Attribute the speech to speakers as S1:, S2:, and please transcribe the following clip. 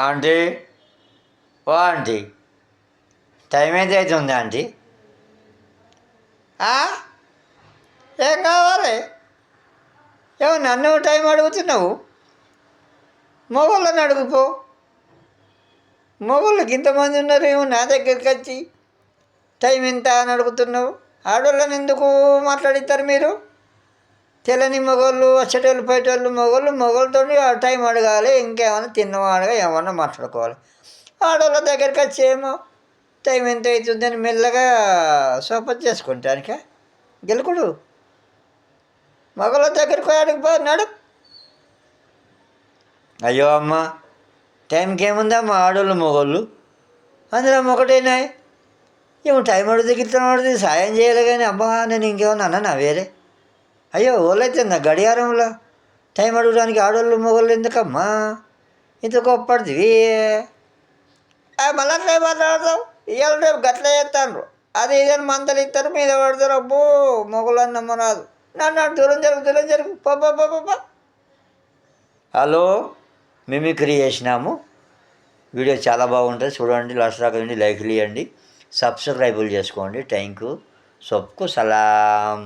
S1: Aunty, ఓ aunty, time ఎంత అవుతుంది aunty? ఆ? ఏం కావాలి? ఏమో నన్ను టైం అడుగుతున్నావు? మొగోళ్ళని అడుగుపో. మొగోళ్ళకి ఇంతమంది ఉన్నారు, ఏమో నా దగ్గరికి వచ్చి టైం ఎంత అని అడుగుతున్నావు? ఆడవాళ్ళని ఎందుకు మాట్లాడిస్తారు మీరు? తెల్లని మొగోళ్ళు, వచ్చేటోళ్ళు పోయేటోళ్ళు మొగోళ్ళతో టైం అడగాలి, ఇంకేమైనా తిన్నవాడుగా ఏమన్నా మాట్లాడుకోవాలి. ఆడవాళ్ళ దగ్గరికి వచ్చి ఏమో టైం ఎంత అవుతుందని మెల్లగా సోపత్ చేసుకుంటానిక గెలుకుడు. మగళ్ళ దగ్గరికి అడిగిపో నడు. అయ్యో అమ్మ, టైంకి ఏముందమ్మా, ఆడోళ్ళు మొగోళ్ళు అందులో ఒకటేనా? ఏమో టైం అడిగితే గిట్ల అడిగితే సాయం చేయాలి కానీ అబ్బా నేను ఇంకేమన్నా అన్నానా వేరే? అయ్యో ఓళ్ళైతే నా గడియారంలో టైం అడగడానికి ఆడోళ్ళు మొగోళ్ళు ఎందుకమ్మా ఇంత గొప్పడిది? మళ్ళీ అట్లా మాట్లాడతావు. ఇవాళ రేపు గట్ల చేస్తాను, అది ఇదని మందలు ఇస్తారు, మీద పడతారు. అబ్బో మొగలని నమ్మరాదు. నన్ను దూరం జరుగు పో. హలో, మిమిక్రీ చేసినాము. వీడియో చాలా బాగుంటుంది, చూడండి లాస్ట్ దాకా లైక్లు ఇవ్వండి, సబ్స్క్రైబులు చేసుకోండి. Thank you. సబ్కు సలాం.